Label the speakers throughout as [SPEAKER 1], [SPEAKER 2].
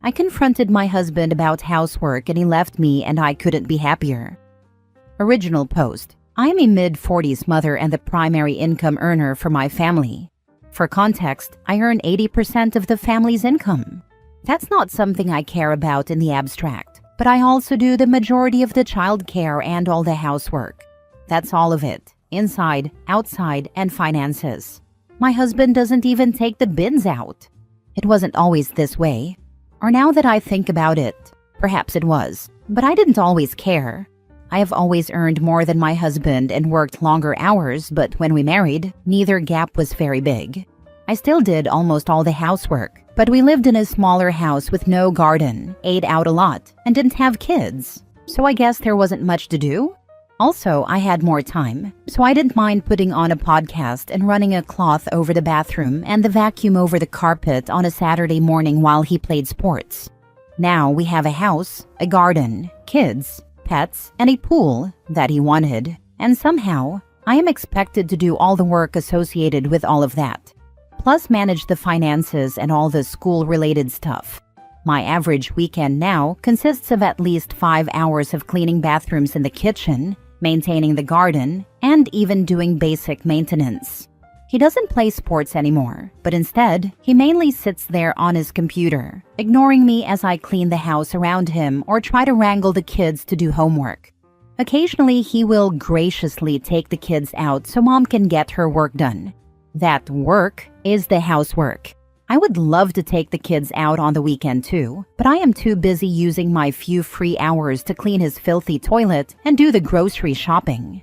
[SPEAKER 1] I confronted my husband about housework and he left me and I couldn't be happier. Original post. I am a mid-40s mother and the primary income earner for my family. For context, I earn 80% of the family's income. That's not something I care about in the abstract, but I also do the majority of the childcare and all the housework. That's all of it, inside, outside, and finances. My husband doesn't even take the bins out. It wasn't always this way. Or now that I think about it, perhaps it was. But I didn't always care. I have always earned more than my husband and worked longer hours, but when we married, neither gap was very big. I still did almost all the housework, but we lived in a smaller house with no garden, ate out a lot, and didn't have kids. So I guess there wasn't much to do. Also, I had more time, so I didn't mind putting on a podcast and running a cloth over the bathroom and the vacuum over the carpet on a Saturday morning while he played sports. Now we have a house, a garden, kids, pets, and a pool that he wanted, and somehow I am expected to do all the work associated with all of that, plus manage the finances and all the school-related stuff. My average weekend now consists of at least 5 hours of cleaning bathrooms in the kitchen, maintaining the garden, and even doing basic maintenance. He doesn't play sports anymore, but instead, he mainly sits there on his computer, ignoring me as I clean the house around him or try to wrangle the kids to do homework. Occasionally, he will graciously take the kids out so mom can get her work done. That work is the housework. I would love to take the kids out on the weekend too, but I am too busy using my few free hours to clean his filthy toilet and do the grocery shopping.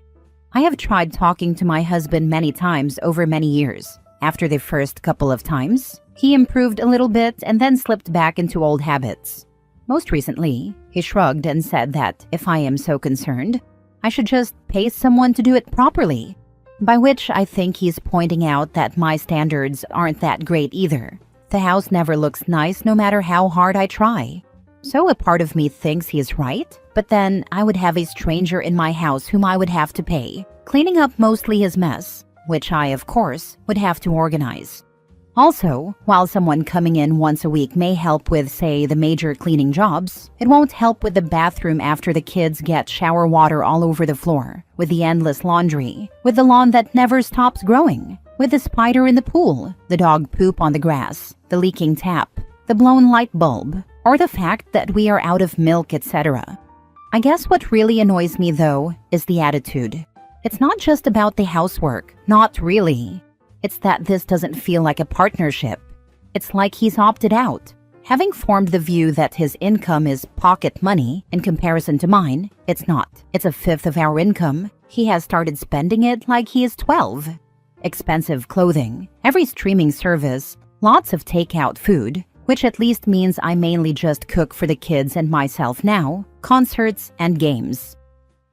[SPEAKER 1] I have tried talking to my husband many times over many years. After the first couple of times, he improved a little bit and then slipped back into old habits. Most recently, he shrugged and said that if I am so concerned, I should just pay someone to do it properly. By which I think he's pointing out that my standards aren't that great either. The house never looks nice no matter how hard I try. So a part of me thinks he's right, but then I would have a stranger in my house whom I would have to pay, cleaning up mostly his mess, which I, of course, would have to organize. Also, while someone coming in once a week may help with, say, the major cleaning jobs, it won't help with the bathroom after the kids get shower water all over the floor, with the endless laundry, with the lawn that never stops growing, with the spider in the pool, the dog poop on the grass, the leaking tap, the blown light bulb, or the fact that we are out of milk, etc. I guess what really annoys me, though, is the attitude. It's not just about the housework, not really. It's that this doesn't feel like a partnership. It's like he's opted out. Having formed the view that his income is pocket money in comparison to mine, it's not. It's a fifth of our income. He has started spending it like he is 12. Expensive clothing, every streaming service, lots of takeout food, which at least means I mainly just cook for the kids and myself now, concerts and games.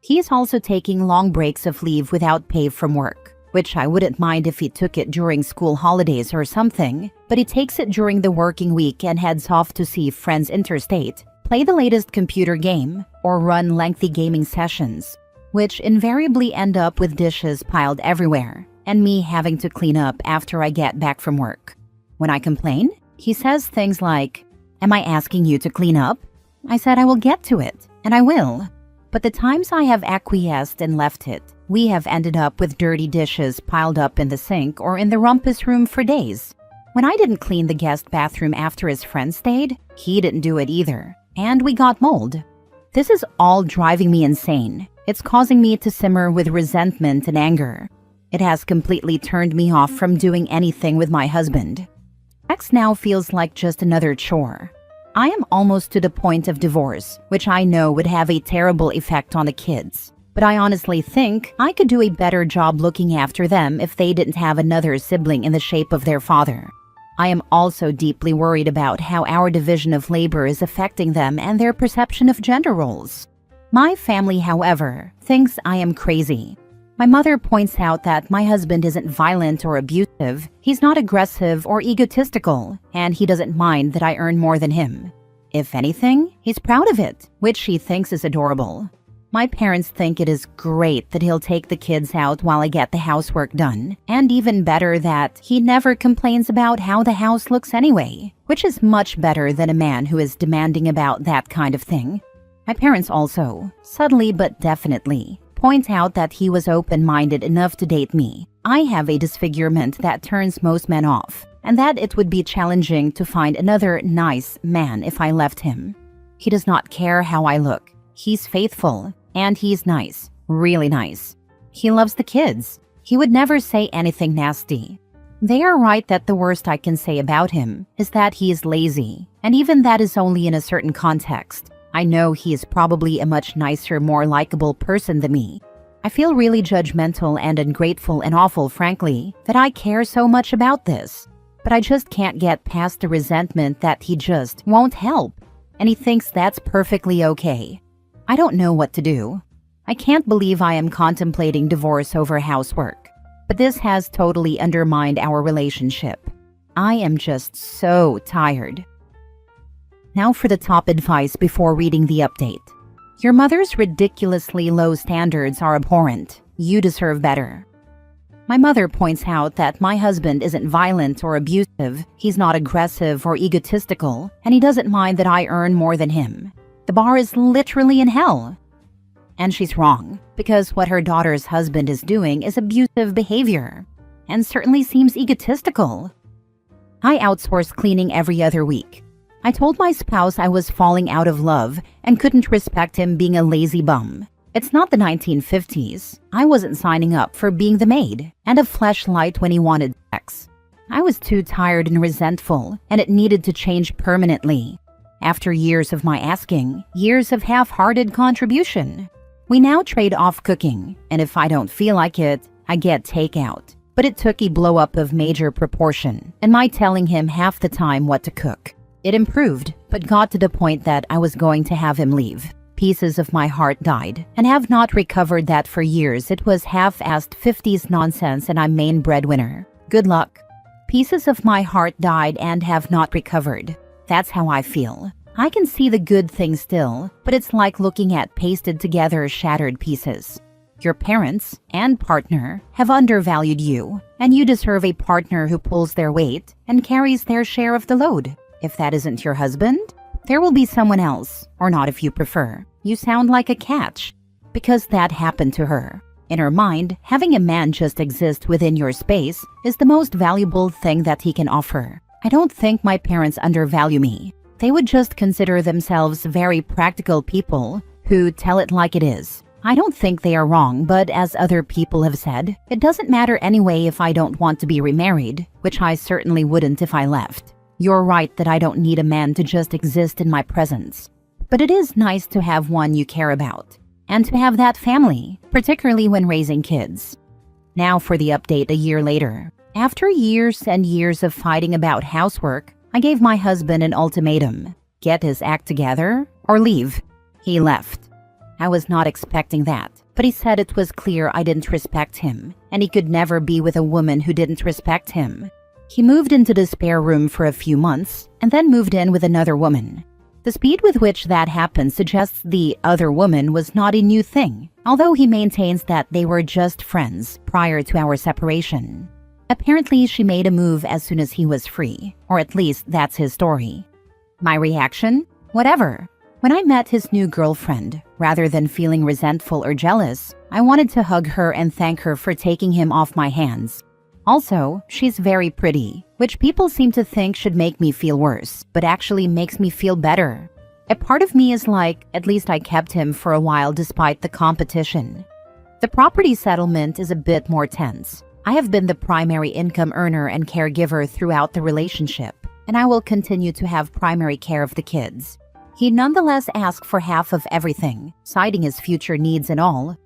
[SPEAKER 1] He's also taking long breaks of leave without pay from work, which I wouldn't mind if he took it during school holidays or something, but he takes it during the working week and heads off to see friends interstate, play the latest computer game, or run lengthy gaming sessions, which invariably end up with dishes piled everywhere, and me having to clean up after I get back from work. When I complain, he says things like, "Am I asking you to clean up?" I said I will get to it, and I will. But the times I have acquiesced and left it, we have ended up with dirty dishes piled up in the sink or in the rumpus room for days. When I didn't clean the guest bathroom after his friend stayed, he didn't do it either, and we got mold. This is all driving me insane. It's causing me to simmer with resentment and anger. It has completely turned me off from doing anything with my husband. Sex now feels like just another chore. I am almost to the point of divorce, which I know would have a terrible effect on the kids. But I honestly think I could do a better job looking after them if they didn't have another sibling in the shape of their father. I am also deeply worried about how our division of labor is affecting them and their perception of gender roles. My family, however, thinks I am crazy. My mother points out that my husband isn't violent or abusive, he's not aggressive or egotistical, and he doesn't mind that I earn more than him. If anything, he's proud of it, which she thinks is adorable. My parents think it is great that he'll take the kids out while I get the housework done, and even better that he never complains about how the house looks anyway, which is much better than a man who is demanding about that kind of thing. My parents also, subtly but definitely, point out that he was open-minded enough to date me. I have a disfigurement that turns most men off, and that it would be challenging to find another nice man if I left him. He does not care how I look. He's faithful, and he's nice, really nice. He loves the kids. He would never say anything nasty. They are right that the worst I can say about him is that he is lazy, and even that is only in a certain context. I know he is probably a much nicer, more likable person than me. I feel really judgmental and ungrateful and awful, frankly, that I care so much about this. But I just can't get past the resentment that he just won't help, and he thinks that's perfectly okay. I don't know what to do. I can't believe I am contemplating divorce over housework, but this has totally undermined our relationship. I am just so tired. Now for the top advice before reading the update. Your mother's ridiculously low standards are abhorrent. You deserve better. My mother points out that my husband isn't violent or abusive, he's not aggressive or egotistical, and he doesn't mind that I earn more than him. The bar is literally in hell. And she's wrong, because what her daughter's husband is doing is abusive behavior, and certainly seems egotistical. I outsource cleaning every other week. I told my spouse I was falling out of love and couldn't respect him being a lazy bum. It's not the 1950s. I wasn't signing up for being the maid and a fleshlight when he wanted sex. I was too tired and resentful, and it needed to change permanently. After years of my asking, years of half-hearted contribution, we now trade off cooking, and if I don't feel like it, I get takeout. But it took a blow-up of major proportion, and my telling him half the time what to cook. It improved, but got to the point that I was going to have him leave. Pieces of my heart died, and have not recovered that for years. It was half-assed 50s nonsense, and I'm main breadwinner. Good luck. Pieces of my heart died and have not recovered. That's how I feel. I can see the good things still, but it's like looking at pasted together shattered pieces. Your parents and partner have undervalued you, and you deserve a partner who pulls their weight and carries their share of the load. If that isn't your husband, there will be someone else, or not if you prefer. You sound like a catch, because that happened to her. In her mind, having a man just exist within your space is the most valuable thing that he can offer. I don't think my parents undervalue me. They would just consider themselves very practical people who tell it like it is. I don't think they are wrong, but as other people have said, it doesn't matter anyway if I don't want to be remarried, which I certainly wouldn't if I left. You're right that I don't need a man to just exist in my presence. But it is nice to have one you care about, and to have that family, particularly when raising kids. Now for the update a year later. After years and years of fighting about housework, I gave my husband an ultimatum. Get his act together or leave. He left. I was not expecting that, but he said it was clear I didn't respect him, and he could never be with a woman who didn't respect him. He moved into the spare room for a few months, and then moved in with another woman. The speed with which that happened suggests the other woman was not a new thing, although he maintains that they were just friends prior to our separation. Apparently, she made a move as soon as he was free, or at least that's his story. My reaction? Whatever. When I met his new girlfriend, rather than feeling resentful or jealous, I wanted to hug her and thank her for taking him off my hands. Also, she's very pretty, which people seem to think should make me feel worse, but actually makes me feel better. A part of me is like, at least I kept him for a while despite the competition. The property settlement is a bit more tense. I have been the primary income earner and caregiver throughout the relationship, and I will continue to have primary care of the kids. He nonetheless asked for half of everything, citing his future needs and all.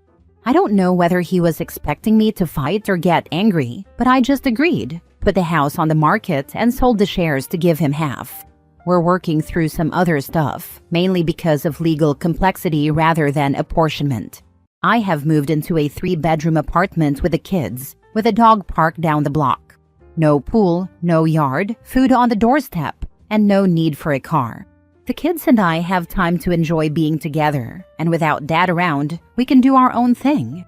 [SPEAKER 1] I don't know whether he was expecting me to fight or get angry, but I just agreed, put the house on the market, and sold the shares to give him half. We're working through some other stuff, mainly because of legal complexity rather than apportionment. I have moved into a 3-bedroom apartment with the kids, with a dog park down the block. No pool, no yard, food on the doorstep, and no need for a car. The kids and I have time to enjoy being together, and without Dad around, we can do our own thing.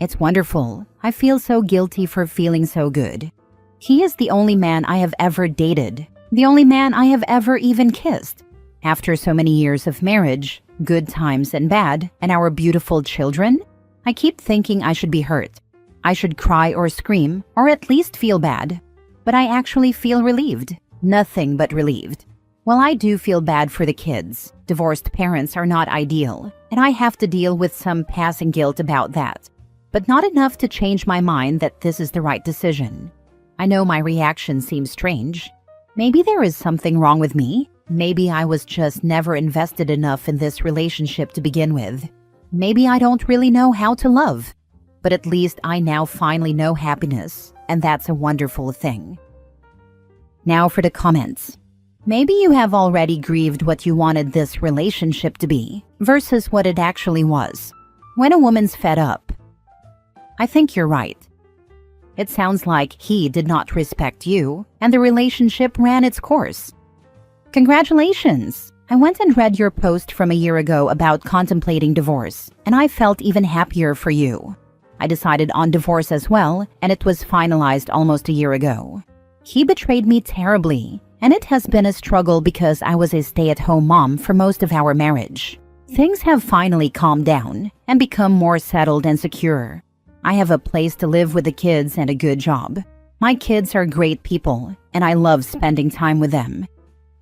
[SPEAKER 1] It's wonderful. I feel so guilty for feeling so good. He is the only man I have ever dated, the only man I have ever even kissed. After so many years of marriage, good times and bad, and our beautiful children, I keep thinking I should be hurt. I should cry or scream, or at least feel bad. But I actually feel relieved. Nothing but relieved. While I do feel bad for the kids, divorced parents are not ideal, and I have to deal with some passing guilt about that, but not enough to change my mind that this is the right decision. I know my reaction seems strange. Maybe there is something wrong with me. Maybe I was just never invested enough in this relationship to begin with. Maybe I don't really know how to love. But at least I now finally know happiness, and that's a wonderful thing. Now for the comments. Maybe you have already grieved what you wanted this relationship to be versus what it actually was. When a woman's fed up, I think you're right. It sounds like he did not respect you, and the relationship ran its course. Congratulations! I went and read your post from a year ago about contemplating divorce, and I felt even happier for you. I decided on divorce as well, and it was finalized almost a year ago. He betrayed me terribly, and it has been a struggle because I was a stay-at-home mom for most of our marriage. Things have finally calmed down and become more settled and secure. I have a place to live with the kids and a good job. My kids are great people, and I love spending time with them.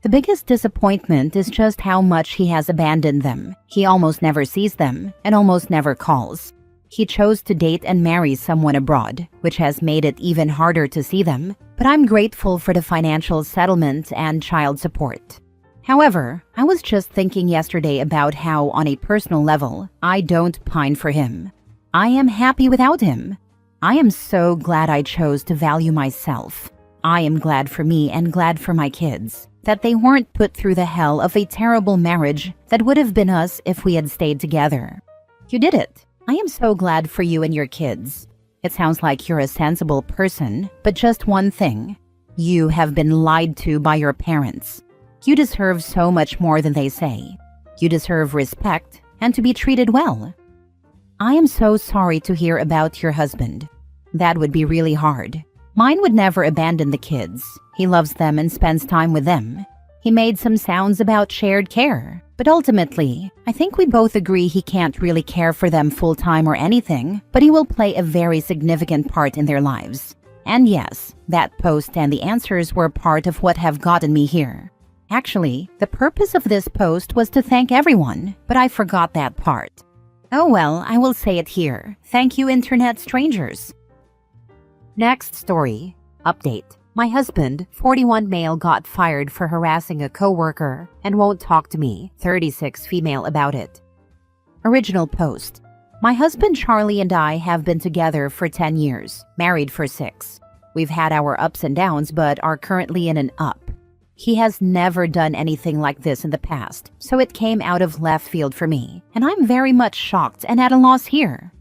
[SPEAKER 1] The biggest disappointment is just how much he has abandoned them. He almost never sees them and almost never calls. He chose to date and marry someone abroad, which has made it even harder to see them, but I'm grateful for the financial settlement and child support. However, I was just thinking yesterday about how, on a personal level, I don't pine for him. I am happy without him. I am so glad I chose to value myself. I am glad for me and glad for my kids, that they weren't put through the hell of a terrible marriage that would have been us if we had stayed together. You did it. I am so glad for you and your kids. It sounds like you're a sensible person, but just one thing. You have been lied to by your parents. You deserve so much more than they say. You deserve respect and to be treated well. I am so sorry to hear about your husband. That would be really hard. Mine would never abandon the kids. He loves them and spends time with them. He made some sounds about shared care, but ultimately, I think we both agree he can't really care for them full-time or anything, but he will play a very significant part in their lives. And yes, that post and the answers were part of what have gotten me here. Actually, the purpose of this post was to thank everyone, but I forgot that part. Oh well, I will say it here. Thank you, internet strangers. Next story. Update. My husband, 41 male, got fired for harassing a coworker and won't talk to me, 36 female, about it. Original post. My husband Charlie and I have been together for 10 years, married for 6. We've had our ups and downs but are currently in an up. He has never done anything like this in the past, so it came out of left field for me, and I'm very much shocked and at a loss here.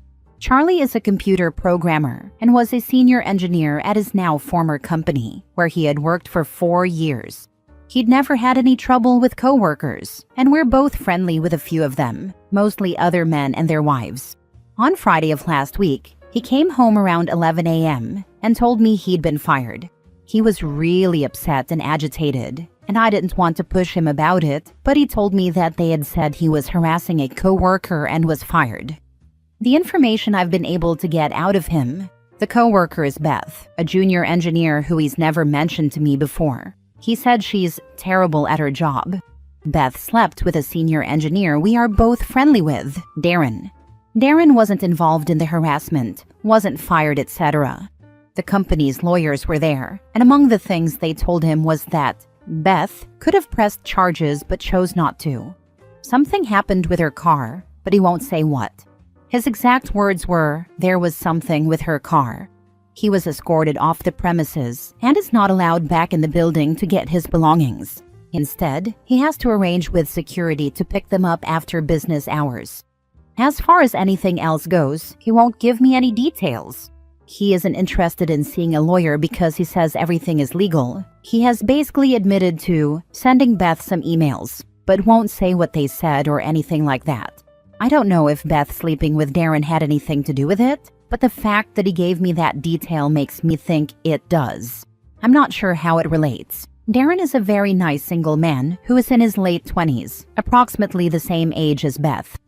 [SPEAKER 1] Charlie is a computer programmer and was a senior engineer at his now former company, where he had worked for 4 years. He'd never had any trouble with coworkers, and we're both friendly with a few of them, mostly other men and their wives. On Friday of last week, he came home around 11 a.m. and told me he'd been fired. He was really upset and agitated, and I didn't want to push him about it, but he told me that they had said he was harassing a coworker and was fired. The information I've been able to get out of him: the coworker is Beth, a junior engineer who he's never mentioned to me before. He said she's terrible at her job. Beth slept with a senior engineer we are both friendly with, Darren. Darren wasn't involved in the harassment, wasn't fired, etc. The company's lawyers were there, and among the things they told him was that Beth could have pressed charges but chose not to. Something happened with her car, but he won't say what. His exact words were, there was something with her car. He was escorted off the premises and is not allowed back in the building to get his belongings. Instead, he has to arrange with security to pick them up after business hours. As far as anything else goes, he won't give me any details. He isn't interested in seeing a lawyer because he says everything is legal. He has basically admitted to sending Beth some emails. but won't say what they said or anything like that. I don't know if Beth sleeping with Darren had anything to do with it, but the fact that he gave me that detail makes me think it does. I'm not sure how it relates. Darren is a very nice single man who is in his late 20s, approximately the same age as Beth.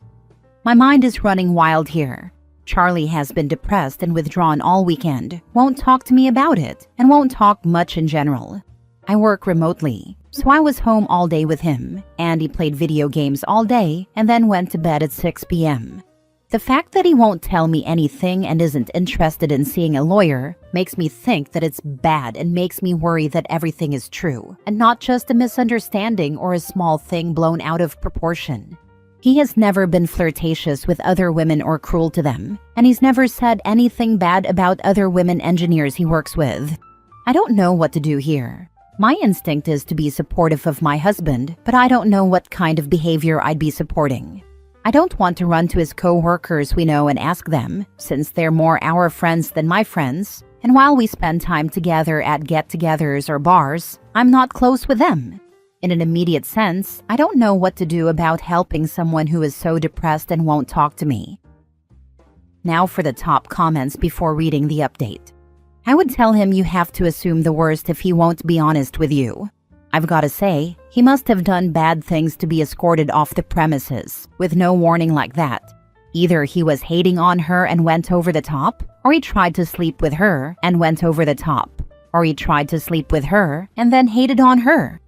[SPEAKER 1] My mind is running wild here. Charlie has been depressed and withdrawn all weekend, won't talk to me about it, and won't talk much in general. I work remotely, so I was home all day with him, and he played video games all day and then went to bed at 6 p.m. The fact that he won't tell me anything and isn't interested in seeing a lawyer makes me think that it's bad and makes me worry that everything is true and not just a misunderstanding or a small thing blown out of proportion. He has never been flirtatious with other women or cruel to them, and he's never said anything bad about other women engineers he works with. I don't know what to do here. My instinct is to be supportive of my husband, but I don't know what kind of behavior I'd be supporting. I don't want to run to his co-workers we know and ask them, since they're more our friends than my friends, and while we spend time together at get-togethers or bars, I'm not close with them. In an immediate sense, I don't know what to do about helping someone who is so depressed and won't talk to me. Now for the top comments before reading the update. I would tell him you have to assume the worst if he won't be honest with you. I've got to say, he must have done bad things to be escorted off the premises, with no warning like that. Either he was hating on her and went over the top, or he tried to sleep with her and went over the top, or he tried to sleep with her and then hated on her.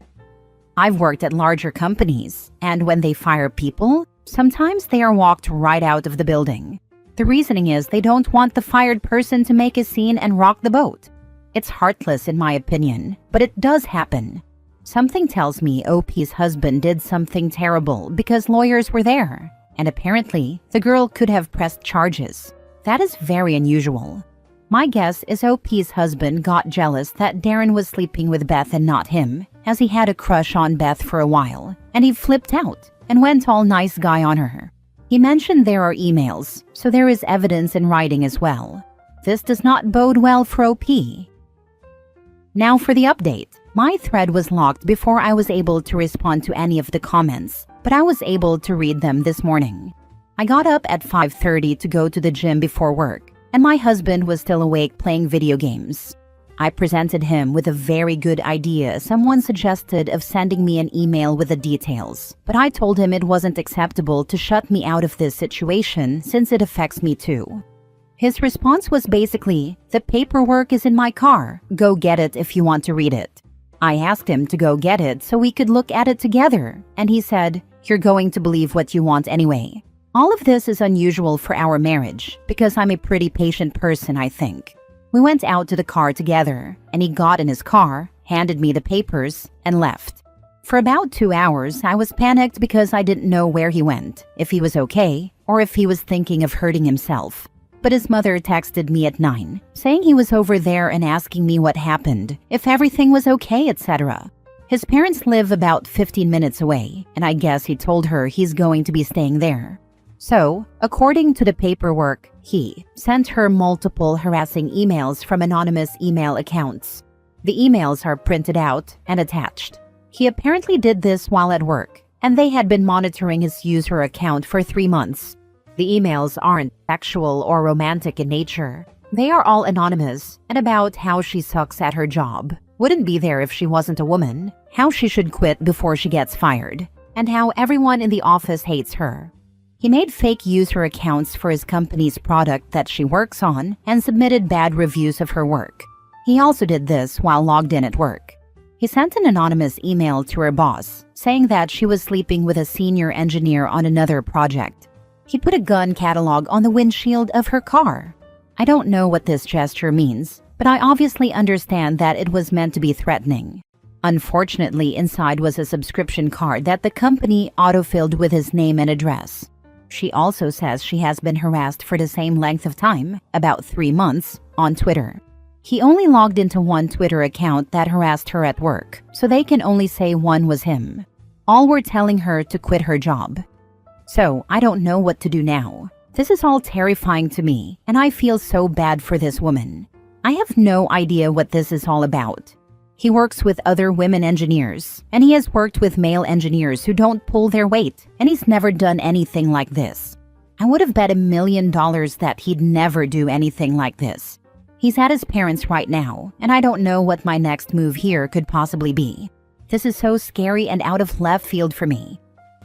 [SPEAKER 1] I've worked at larger companies, and when they fire people, sometimes they are walked right out of the building. The reasoning is they don't want the fired person to make a scene and rock the boat. It's heartless in my opinion, but it does happen. Something tells me OP's husband did something terrible because lawyers were there, and apparently the girl could have pressed charges. That is very unusual. My guess is OP's husband got jealous that Darren was sleeping with Beth and not him, as he had a crush on Beth for a while, and he flipped out and went all nice guy on her. He mentioned there are emails, so there is evidence in writing as well. This does not bode well for OP. Now for the update. My thread was locked before I was able to respond to any of the comments, but I was able to read them this morning. I got up at 5:30 to go to the gym before work, and my husband was still awake playing video games. I presented him with a very good idea someone suggested of sending me an email with the details, but I told him it wasn't acceptable to shut me out of this situation since it affects me too. His response was basically, "The paperwork is in my car, go get it if you want to read it." I asked him to go get it so we could look at it together, and he said, "You're going to believe what you want anyway." All of this is unusual for our marriage because I'm a pretty patient person, I think. We went out to the car together, and he got in his car, handed me the papers, and left. For about 2 hours, I was panicked because I didn't know where he went, if he was okay, or if he was thinking of hurting himself. But his mother texted me at 9, saying he was over there and asking me what happened, if everything was okay, etc. His parents live about 15 minutes away, and I guess he told her he's going to be staying there. So, according to the paperwork, he sent her multiple harassing emails from anonymous email accounts. The emails are printed out and attached. He apparently did this while at work, and they had been monitoring his user account for 3 months. The emails aren't sexual or romantic in nature. They are all anonymous and about how she sucks at her job, wouldn't be there if she wasn't a woman, how she should quit before she gets fired, and how everyone in the office hates her. He made fake user accounts for his company's product that she works on and submitted bad reviews of her work. He also did this while logged in at work. He sent an anonymous email to her boss, saying that she was sleeping with a senior engineer on another project. He put a gun catalog on the windshield of her car. I don't know what this gesture means, but I obviously understand that it was meant to be threatening. Unfortunately, inside was a subscription card that the company autofilled with his name and address. She also says she has been harassed for the same length of time, about 3 months, on Twitter. He only logged into one Twitter account that harassed her at work, so they can only say one was him. All were telling her to quit her job. So, I don't know what to do now. This is all terrifying to me, and I feel so bad for this woman. I have no idea what this is all about. He works with other women engineers, and he has worked with male engineers who don't pull their weight, and he's never done anything like this. I would have bet $1 million that he'd never do anything like this. He's at his parents' right now, and I don't know what my next move here could possibly be. This is so scary and out of left field for me.